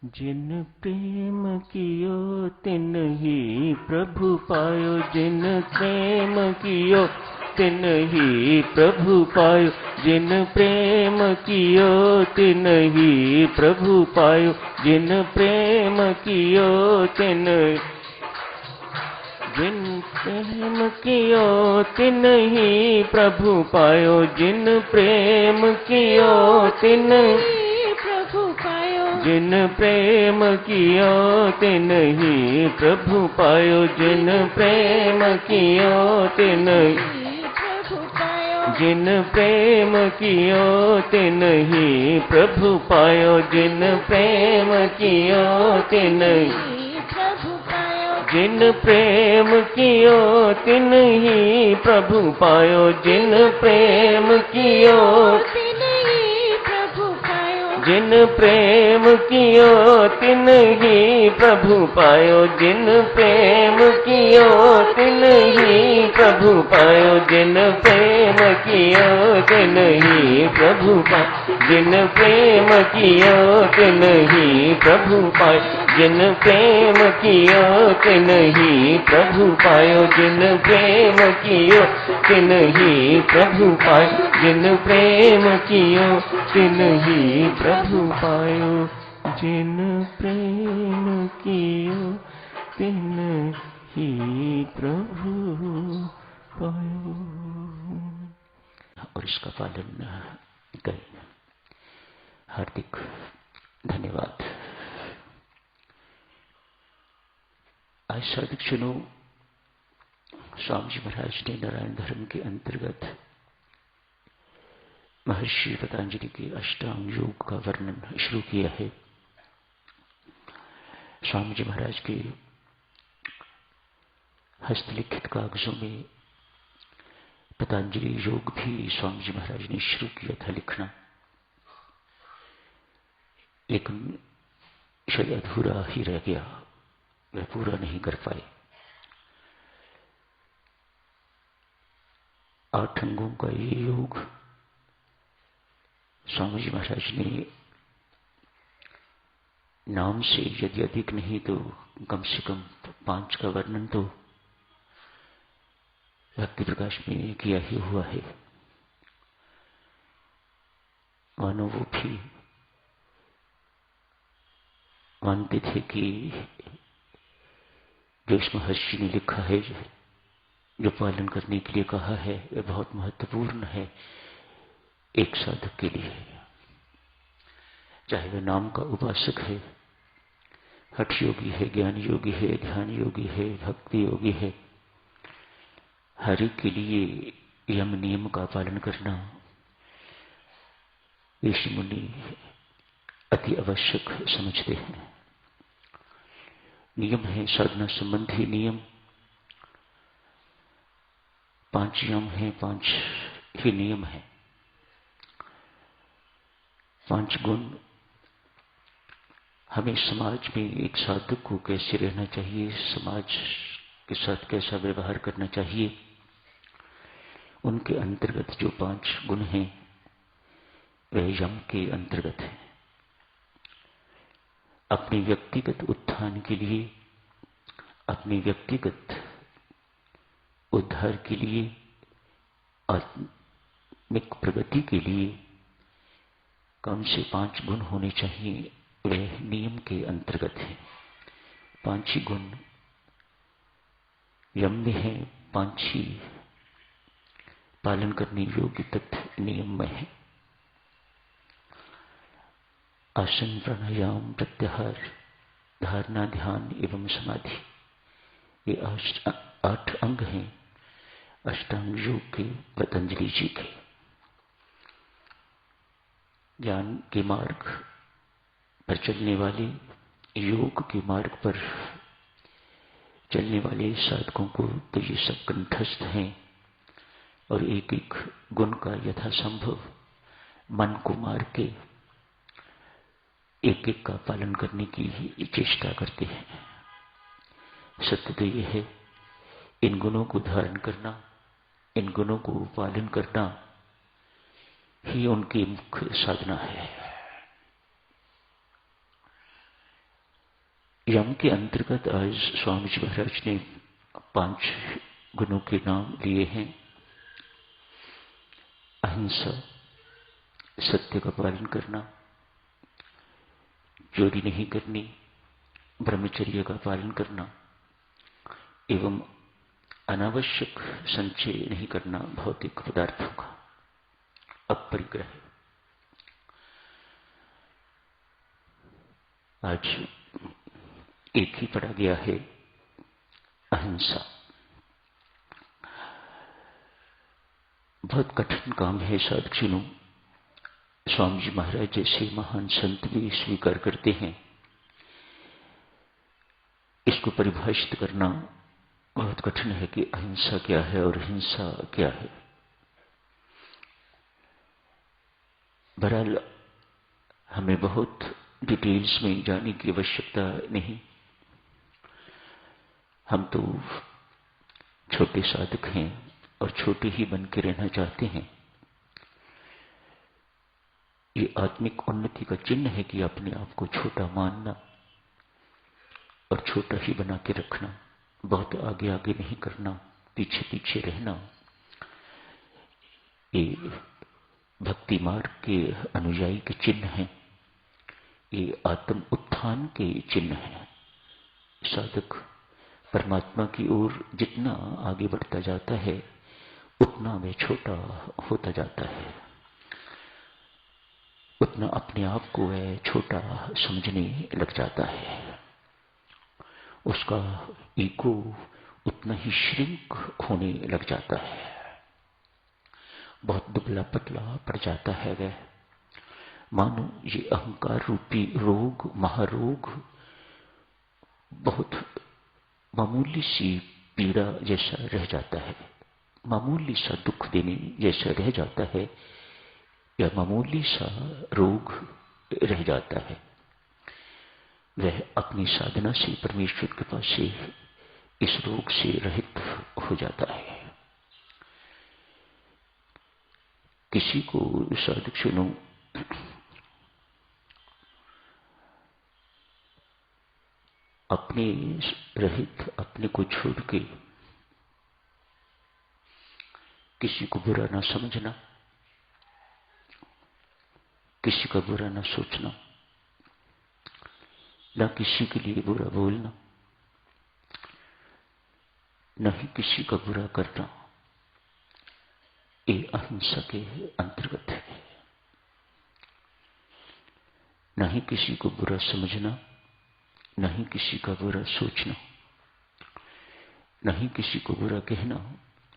जिन प्रेम कियो तिन ही प्रभु पायो, जिन प्रेम कियो तिन ही प्रभु पायो, जिन प्रेम कियो तिन ही प्रभु पायो, जिन प्रेम कियो तिन, जिन प्रेम कियो तिन ही प्रभु पायो, जिन प्रेम कियो तिन प्रभु पायो, जिन प्रेम कियो तिन ही प्रभु पायो, जिन प्रेम कियो तिन ही प्रभु पायो, जिन प्रेम कियो तिन ही प्रभु पायो, जिन प्रेम कियो तिन ही प्रभु पायो, जिन प्रेम कियो तिन ही प्रभु पायो, जिन प्रेम कियो तिन ही प्रभु पायो, जिन प्रेम कियो तिन ही प्रभु पायो, जिन प्रेम कियो तिन ही प्रभु पायो, जिन प्रेम कियो तिन ही प्रभु पायो, जिन प्रेम कियो तिन ही प्रभु पायो, जिन प्रेम कियो तिन ही प्रभु पायो, जिन प्रेम कियो तिन ही प्रभु पायो, जिन प्रेम कियो तिन ही प्रभु पायो, जिन प्रेम कियो तिन ही प्रभु पायो। और इसका पालन करें। हार्दिक धन्यवाद। आज साधक सुनो, स्वामी जी महाराज ने नारायण धर्म के अंतर्गत महर्षि पतंजलि के अष्टांग योग का वर्णन शुरू किया है। स्वामी जी महाराज के हस्तलिखित कागजों में पतंजलि योग भी स्वामी जी महाराज ने शुरू किया था लिखना, लेकिन शायद अधूरा ही रह गया, वह पूरा नहीं कर पाए। 8 अंगों का ये योग स्वामी जी महाराज ने नाम से यदि अधिक नहीं तो कम से कम 5 का वर्णन तो भक्ति प्रकाश में किया ही हुआ है। मानो वो भी मानते थे कि जो इस महर्षि ने लिखा है, जो पालन करने के लिए कहा है, वह बहुत महत्वपूर्ण है एक साधक के लिए, चाहे वह नाम का उपासक है, हठ योगी है, ज्ञान योगी है, ध्यान योगी है, भक्ति योगी है। हर एक के लिए यम नियम का पालन करना ऋषि मुनि अति आवश्यक समझते हैं। नियम है साधना संबंधी नियम, 5 यम है, 5 ही नियम है। 5 गुण हमें समाज में एक साधक को कैसे रहना चाहिए, समाज के साथ कैसा व्यवहार करना चाहिए, उनके अंतर्गत जो 5 गुण हैं वह यम के अंतर्गत है। अपने व्यक्तिगत उत्थान के लिए, अपनी व्यक्तिगत उद्धार के लिए, आत्मिक प्रगति के लिए कौन से 5 गुण होने चाहिए, वह नियम के अंतर्गत है। 5 ही गुण यम में है, 5 ही पालन करने योग्य तथ्य नियम में है। आसन, प्राणायाम, प्रत्याहार, धारणा, ध्यान एवं समाधि, ये 8 अंग हैं अष्टांग योग के, पतंजलि जी के। ज्ञान के मार्ग पर चलने वाले, योग के मार्ग पर चलने वाले साधकों को तो ये सब कंठस्थ हैं, और एक एक गुण का यथासंभव मन को मार के एक एक का पालन करने की चेष्टा करते हैं। सत्य तो यह है, इन गुणों को धारण करना, इन गुणों को पालन करना ही उनकी मुख्य साधना है। यम के अंतर्गत आज स्वामी जी महाराज ने 5 गुणों के नाम लिए हैं। अहिंसा, सत्य का पालन करना, चोरी नहीं करनी, ब्रह्मचर्य का पालन करना एवं अनावश्यक संचय नहीं करना भौतिक पदार्थों का, अपरिग्रह। आज एक ही पढ़ा गया है, अहिंसा। बहुत कठिन काम है साधुजनों। स्वामी जी महाराज जैसे महान संत भी स्वीकार करते हैं। इसको परिभाषित करना बहुत कठिन है कि अहिंसा क्या है और हिंसा क्या है। बहरहाल हमें बहुत डिटेल्स में जाने की आवश्यकता नहीं। हम तो छोटे साधक हैं और छोटे ही बन के रहना चाहते हैं। ये आत्मिक उन्नति का चिन्ह है कि अपने आप को छोटा मानना और छोटा ही बना के रखना, बहुत आगे आगे नहीं करना, पीछे पीछे रहना। ये भक्ति मार्ग के अनुयायी के चिन्ह हैं। ये आत्म उत्थान के चिन्ह हैं। साधक परमात्मा की ओर जितना आगे बढ़ता जाता है उतना वह छोटा होता जाता है, उतना अपने आप को वह छोटा समझने लग जाता है। उसका ईगो उतना ही श्रिंक होने लग जाता है, बहुत दुबला पतला पड़ जाता है वह। मानो ये अहंकार रूपी रोग, महारोग, बहुत मामूली सी पीड़ा जैसा रह जाता है, मामूली सा दुख देने जैसा रह जाता है, या मामूली सा रोग रह जाता है। वह अपनी साधना से परमेश्वर के पास से इस रोग से रहित हो जाता है। किसी को साधक सुनो, अपने रहित, अपने को छोड़ के किसी को बुरा ना समझना, किसी का बुरा ना सोचना, ना किसी के लिए बुरा बोलना, न ही किसी का बुरा करना, ये अहिंसा के अंतर्गत है। न ही किसी को बुरा समझना, न ही किसी का बुरा सोचना, न ही किसी को बुरा कहना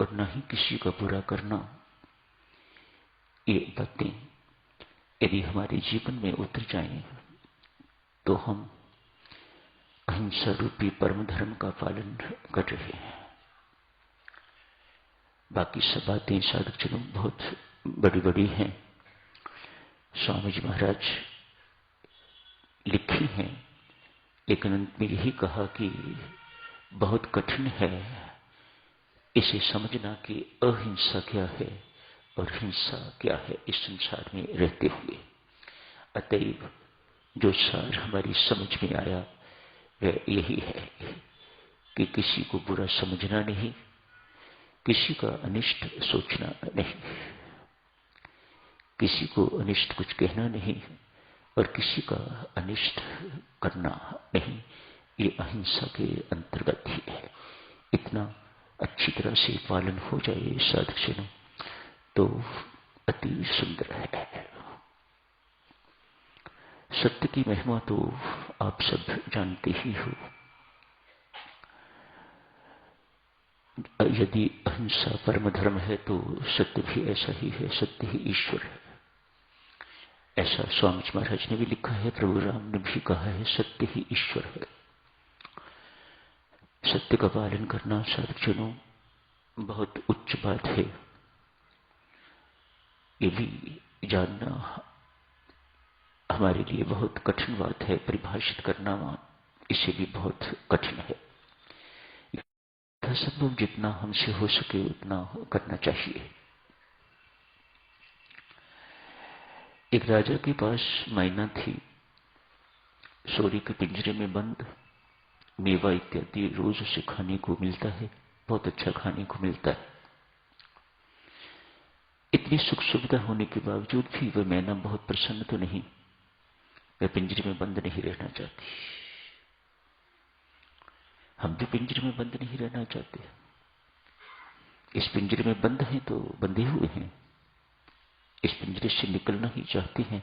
और न ही किसी का बुरा करना। ये बातें यदि हमारे जीवन में उतर जाएं तो हम अहिंसा रूपी परम धर्म का पालन कर रहे हैं। बाकी सब बातें साधुजनों बहुत बड़ी बड़ी हैं। स्वामी जी महाराज लिखी हैं, लेकिन अंत में यही कहा कि बहुत कठिन है इसे समझना कि अहिंसा क्या है और हिंसा क्या है इस संसार में रहते हुए। अतएव जो सार हमारी समझ में आया वह यही है कि किसी को बुरा समझना नहीं, किसी का अनिष्ट सोचना नहीं, किसी को अनिष्ट कुछ कहना नहीं और किसी का अनिष्ट करना नहीं। ये अहिंसा के अंतर्गत ही है। इतना अच्छी तरह से पालन हो जाए साधुजनों तो अति सुंदर है। सत्य की महिमा तो आप सब जानते ही हो। यदि अहिंसा परम धर्म है तो सत्य भी ऐसा ही है, सत्य ही ईश्वर है। ऐसा स्वामी जी महाराज ने भी लिखा है, प्रभु राम ने भी कहा है, सत्य ही ईश्वर है। सत्य का पालन करना साधुजनों बहुत उच्च बात है। ये भी जानना हमारे लिए बहुत कठिन बात है। परिभाषित करना इसे भी बहुत कठिन है। संभव जितना हमसे हो सके उतना करना चाहिए। एक राजा के पास मैना थी, सोरी के पिंजरे में बंद। मेवा इत्यादि रोज उसे खाने को मिलता है, बहुत अच्छा खाने को मिलता है। इतनी सुख सुविधा होने के बावजूद भी वह मैना बहुत प्रसन्न तो नहीं, वह पिंजरे में बंद नहीं रहना चाहती। हम भी पिंजरे में बंद नहीं रहना चाहते। इस पिंजरे में बंद हैं तो बंधे हुए हैं, इस पिंजरे से निकलना ही चाहते हैं।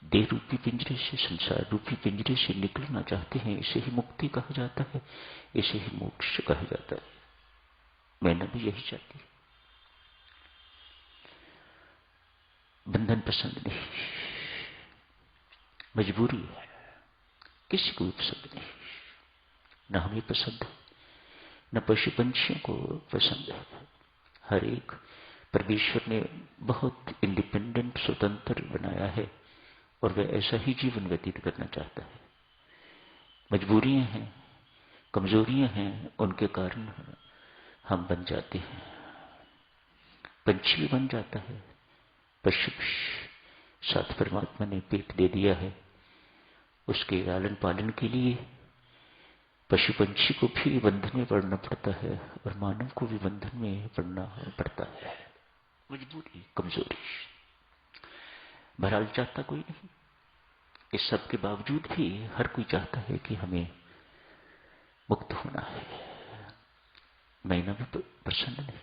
देह रूपी पिंजरे से, संसार रूपी पिंजरे से निकलना चाहते हैं। इसे ही मुक्ति कहा जाता है, इसे ही मोक्ष कहा जाता है। मैंने भी यही चाहती है। बंधन पसंद नहीं, मजबूरी है, किसी को भी पसंद नहीं। न हमें पसंद है, न पशु पंछियों को पसंद है। हर एक परमेश्वर ने बहुत इंडिपेंडेंट, स्वतंत्र बनाया है और वह ऐसा ही जीवन व्यतीत करना चाहता है। मजबूरियां हैं, कमजोरियां हैं, उनके कारण हम बन जाते हैं। पंछी भी बन जाता है, पशु भी। साथ परमात्मा ने पेट दे दिया है, उसके लालन पालन के लिए पशु पंछी को भी बंधन में पड़ना पड़ता है और मानव को भी बंधन में पड़ना पड़ता है। मजबूरी, कमजोरी। बहरहाल चाहता कोई नहीं। इस सब के बावजूद भी हर कोई चाहता है कि हमें मुक्त होना है। मैना भी प्रसन्न नहीं।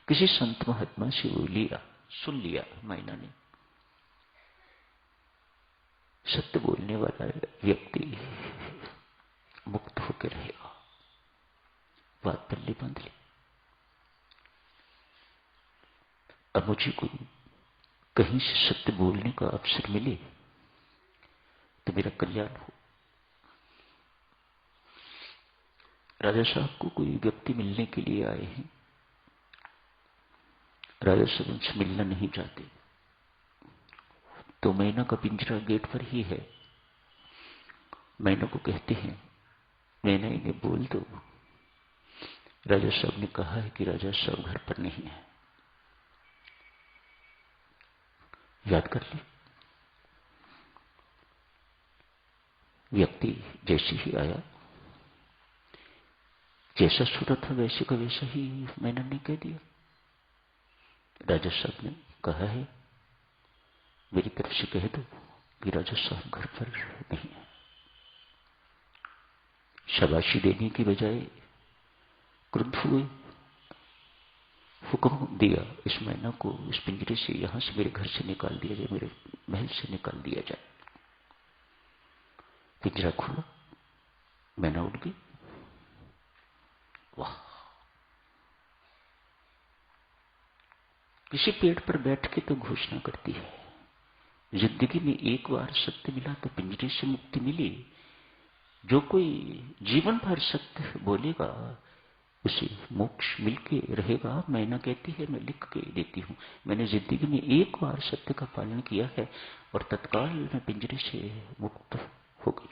किसी संत महात्मा से वो लिया, सुन लिया मैना ने, सत्य बोलने वाला व्यक्ति मुक्त होकर रहेगा। बात पल्ले बांध ली। अब मुझे कोई कहीं से सत्य बोलने का अवसर मिले तो मेरा कल्याण हो। राजा साहब को कोई व्यक्ति मिलने के लिए आए हैं। राजा साहब उनसे मिलना नहीं चाहते, तो मैना का पिंजरा गेट पर ही है। मैना को कहते हैं, मैना इन्हें बोल दो। राजा साहब ने कहा है कि राजा साहब घर पर नहीं है। याद कर ली। व्यक्ति जैसे ही आया, जैसा सुना था वैसे का वैसा ही मैना ने कह दिया। राजा साहब ने कहा है, मेरी तरफ से कह दो कि राजा साहब घर पर नहीं है। शाबाशी देने की बजाय क्रुद्ध हुए, हुक्म दिया इस मैना को इस पिंजरे से, यहां से, मेरे घर से निकाल दिया जाए, मेरे महल से निकाल दिया जाए। पिंजरा खुला, मैना उड़ गई। वाह! किसी पेड़ पर बैठ के तो घोषणा करती है, जिंदगी में एक बार सत्य मिला तो पिंजरे से मुक्ति मिली। जो कोई जीवन भर सत्य बोलेगा उसे मोक्ष मिलके रहेगा। मैना कहती है, मैं लिख के देती हूं, मैंने जिंदगी में एक बार सत्य का पालन किया है और तत्काल मैं पिंजरे से मुक्त हो गई।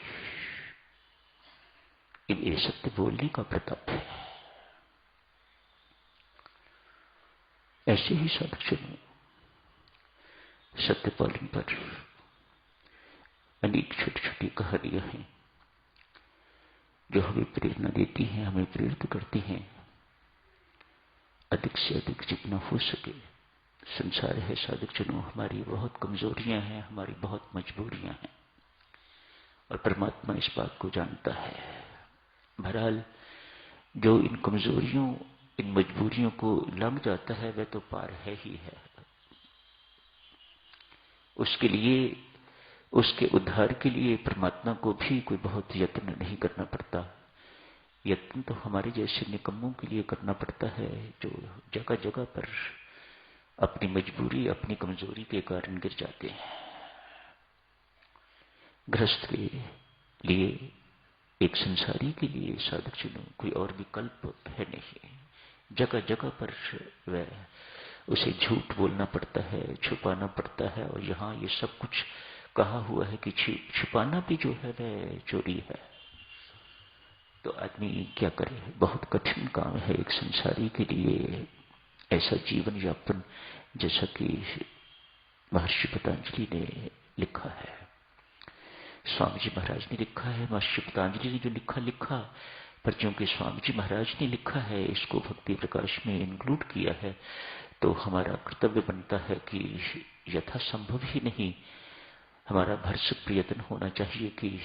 ये सत्य बोलने का प्रताप है। ऐसे ही साधक सत्य पालन पर अनेक छोटी छोटी कहानियां हैं जो हमें प्रेरणा देती हैं, हमें प्रेरित करती हैं। अधिक से अधिक जितना हो सके, संसार है साधक जनों, हमारी बहुत कमजोरियां हैं, हमारी बहुत मजबूरियां हैं और परमात्मा इस बात को जानता है। बहरहाल जो इन कमजोरियों, इन मजबूरियों को लंघ जाता है वह तो पार है ही है। उसके लिए, उसके उद्धार के लिए परमात्मा को भी कोई बहुत यत्न नहीं करना पड़ता। यत्न तो हमारे जैसे निकम्मों के लिए करना पड़ता है, जो जगह जगह पर अपनी मजबूरी, अपनी कमजोरी के कारण गिर जाते हैं। गृहस्थ के लिए, एक संसारी के लिए साधक जनों कोई और विकल्प है नहीं। जगह जगह पर वह उसे झूठ बोलना पड़ता है, छुपाना पड़ता है। और यहां ये सब कुछ कहा हुआ है कि छुपाना भी जो है वह चोरी है। तो आदमी क्या करे? बहुत कठिन काम है एक संसारी के लिए ऐसा जीवन यापन, जैसा कि महर्षि पतंजलि ने लिखा है। स्वामी जी महाराज ने लिखा है, मां शिवतांजलि ने जो लिखा, पर क्योंकि स्वामी जी महाराज ने लिखा है, इसको भक्ति प्रकाश में इंक्लूड किया है, तो हमारा कर्तव्य बनता है कि यथासंभव ही नहीं, हमारा भरसक प्रयत्न होना चाहिए कि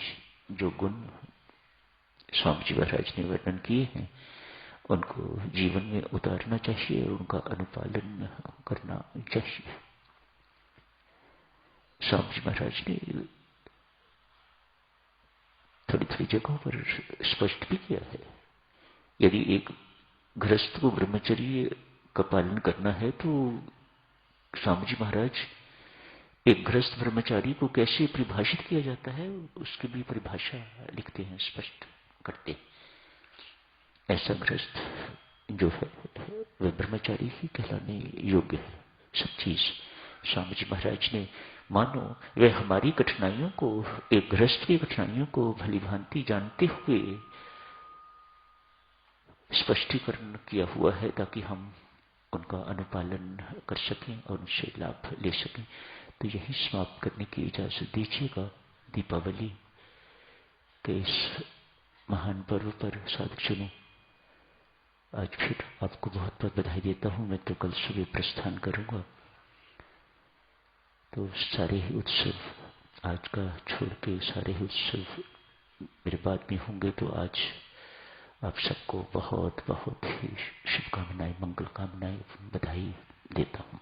जो गुण स्वामी जी महाराज ने वर्णन किए हैं उनको जीवन में उतारना चाहिए और उनका अनुपालन करना चाहिए। स्वामी जी महाराज ने थोड़ी थोड़ी जगहों पर स्पष्ट भी किया है, यदि एक गृहस्थ को ब्रह्मचर्य का पालन करना है तो स्वामी जी महाराज एक गृहस्थ ब्रह्मचारी को कैसे परिभाषित किया जाता है उसकी भी परिभाषा लिखते हैं, स्पष्ट करते हैं। ऐसा गृहस्थ जो है वह ब्रह्मचारी ही कहलाने योग्य है। सब चीज स्वामी जी महाराज ने, मानो वह हमारी कठिनाइयों को, एक गृहस्थ की कठिनाइयों को भली भांति जानते हुए स्पष्टीकरण किया हुआ है ताकि हम उनका अनुपालन कर सकें और उनसे लाभ ले सकें। तो यही समाप्त करने की इजाजत दीजिएगा। दीपावली के इस महान पर्व पर साधुजनों, आज फिर आपको बहुत बहुत बधाई देता हूं। मैं तो कल सुबह प्रस्थान करूंगा, तो सारे ही उत्सव आज का छोड़ के सारे ही उत्सव मेरे बाद में होंगे। तो आज आप सबको बहुत बहुत ही शुभकामनाएं, मंगल कामनाएं, बधाई देता हूं।